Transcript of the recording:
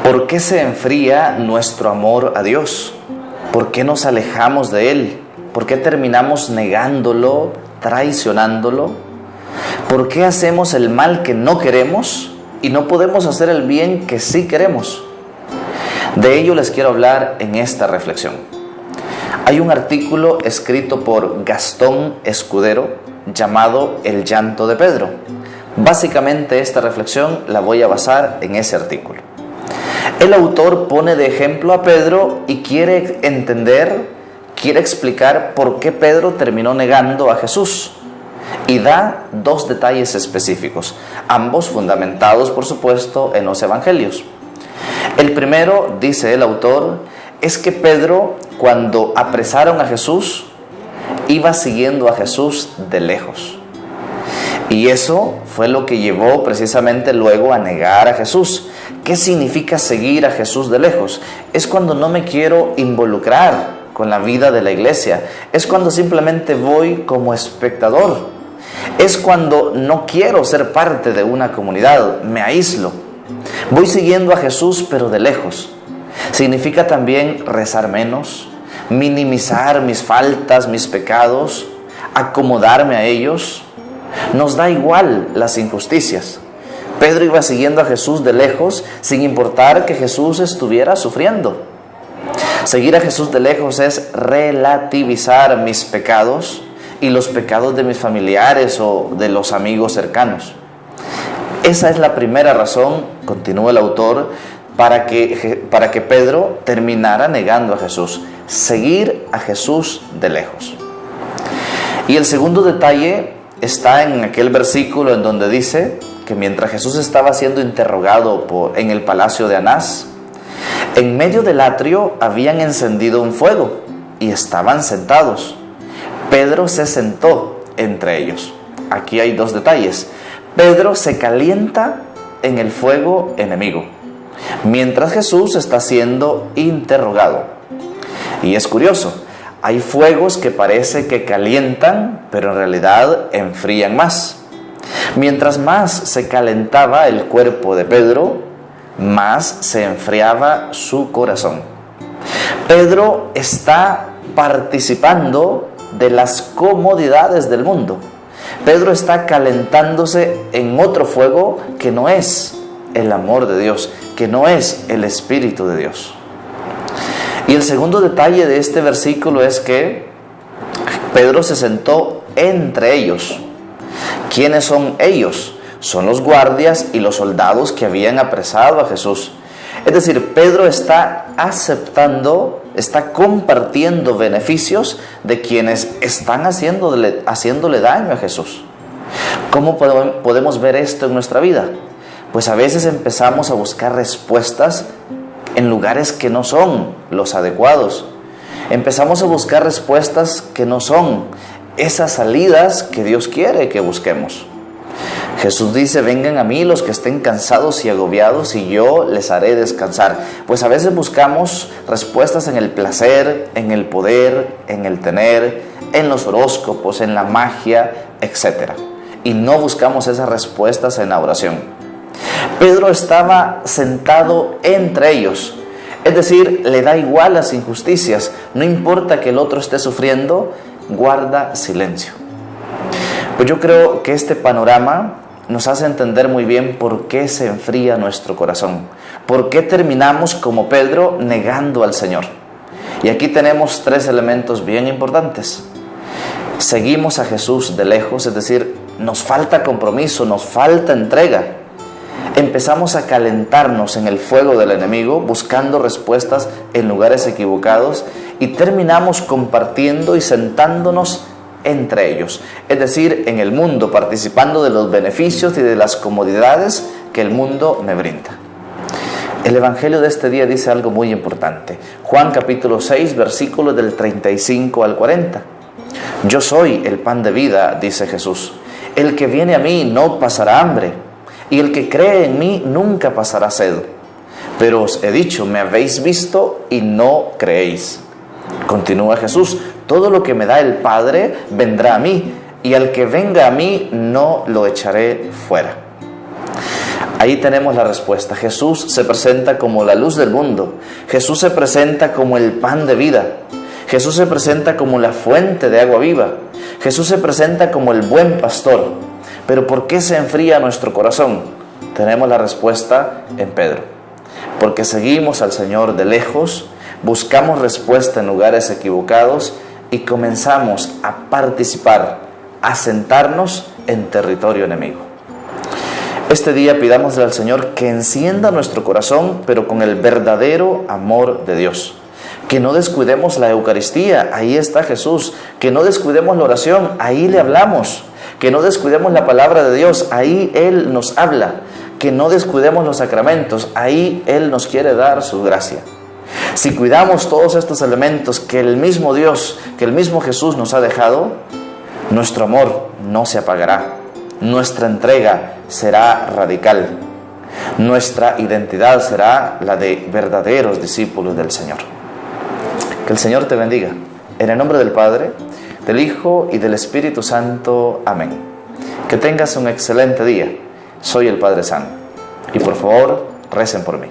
¿Por qué se enfría nuestro amor a Dios? ¿Por qué nos alejamos de Él? ¿Por qué terminamos negándolo, traicionándolo? ¿Por qué hacemos el mal que no queremos y no podemos hacer el bien que sí queremos? De ello les quiero hablar en esta reflexión. Hay un artículo escrito por Gastón Escudero llamado El llanto de Pedro. Básicamente esta reflexión la voy a basar en ese artículo. El autor pone de ejemplo a Pedro y quiere explicar por qué Pedro terminó negando a Jesús. Y da dos detalles específicos, ambos fundamentados, por supuesto, en los evangelios. El primero, dice el autor, es que Pedro, cuando apresaron a Jesús, iba siguiendo a Jesús de lejos. Y eso fue lo que llevó precisamente luego a negar a Jesús. ¿Qué significa seguir a Jesús de lejos? Es cuando no me quiero involucrar con la vida de la iglesia. Es cuando simplemente voy como espectador. Es cuando no quiero ser parte de una comunidad, me aíslo. Voy siguiendo a Jesús pero de lejos. Significa también rezar menos, minimizar mis faltas, mis pecados, acomodarme a ellos. Nos da igual las injusticias. Pedro iba siguiendo a Jesús de lejos sin importar que Jesús estuviera sufriendo. Seguir a Jesús de lejos es relativizar mis pecados y los pecados de mis familiares o de los amigos cercanos. Esa es la primera razón, continúa el autor, para que Pedro terminara negando a Jesús. Seguir a Jesús de lejos. Y el segundo detalle está en aquel versículo en donde dice que mientras Jesús estaba siendo interrogado en el palacio de Anás, en medio del atrio habían encendido un fuego y estaban sentados. Pedro se sentó entre ellos. Aquí hay dos detalles. Pedro se calienta en el fuego enemigo, mientras Jesús está siendo interrogado. Y es curioso. Hay fuegos que parece que calientan, pero en realidad enfrían más. Mientras más se calentaba el cuerpo de Pedro, más se enfriaba su corazón. Pedro está participando de las comodidades del mundo. Pedro está calentándose en otro fuego que no es el amor de Dios, que no es el Espíritu de Dios. Y el segundo detalle de este versículo es que Pedro se sentó entre ellos. ¿Quiénes son ellos? Son los guardias y los soldados que habían apresado a Jesús. Es decir, Pedro está aceptando, está compartiendo beneficios de quienes están haciéndole daño a Jesús. ¿Cómo podemos ver esto en nuestra vida? Pues a veces empezamos a buscar respuestas en lugares que no son los adecuados. Empezamos a buscar respuestas que no son esas salidas que Dios quiere que busquemos. Jesús dice, vengan a mí los que estén cansados y agobiados y yo les haré descansar. Pues a veces buscamos respuestas en el placer, en el poder, en el tener, en los horóscopos, en la magia, etc. Y no buscamos esas respuestas en la oración. Pedro estaba sentado entre ellos, es decir, le da igual las injusticias, no importa que el otro esté sufriendo, guarda silencio. Pues yo creo que este panorama nos hace entender muy bien por qué se enfría nuestro corazón, por qué terminamos como Pedro negando al Señor. Y aquí tenemos tres elementos bien importantes. Seguimos a Jesús de lejos, es decir, nos falta compromiso, nos falta entrega. Empezamos a calentarnos en el fuego del enemigo, buscando respuestas en lugares equivocados y terminamos compartiendo y sentándonos entre ellos, es decir, en el mundo, participando de los beneficios y de las comodidades que el mundo me brinda. El evangelio de este día dice algo muy importante. Juan capítulo 6, versículos del 35 al 40. Yo soy el pan de vida, dice Jesús. El que viene a mí no pasará hambre, y el que cree en mí nunca pasará sed. Pero os he dicho, me habéis visto y no creéis. Continúa Jesús, todo lo que me da el Padre vendrá a mí, y al que venga a mí no lo echaré fuera. Ahí tenemos la respuesta. Jesús se presenta como la luz del mundo. Jesús se presenta como el pan de vida. Jesús se presenta como la fuente de agua viva. Jesús se presenta como el buen pastor. Pero ¿por qué se enfría nuestro corazón? Tenemos la respuesta en Pedro. Porque seguimos al Señor de lejos, buscamos respuesta en lugares equivocados y comenzamos a participar, a sentarnos en territorio enemigo. Este día pidámosle al Señor que encienda nuestro corazón, pero con el verdadero amor de Dios. Que no descuidemos la Eucaristía, ahí está Jesús. Que no descuidemos la oración, ahí le hablamos. Que no descuidemos la palabra de Dios, ahí Él nos habla. Que no descuidemos los sacramentos, ahí Él nos quiere dar su gracia. Si cuidamos todos estos elementos que el mismo Dios, que el mismo Jesús nos ha dejado, nuestro amor no se apagará. Nuestra entrega será radical. Nuestra identidad será la de verdaderos discípulos del Señor. Que el Señor te bendiga. En el nombre del Padre, del Hijo y del Espíritu Santo. Amén. Que tengas un excelente día. Soy el Padre San. Y por favor, recen por mí.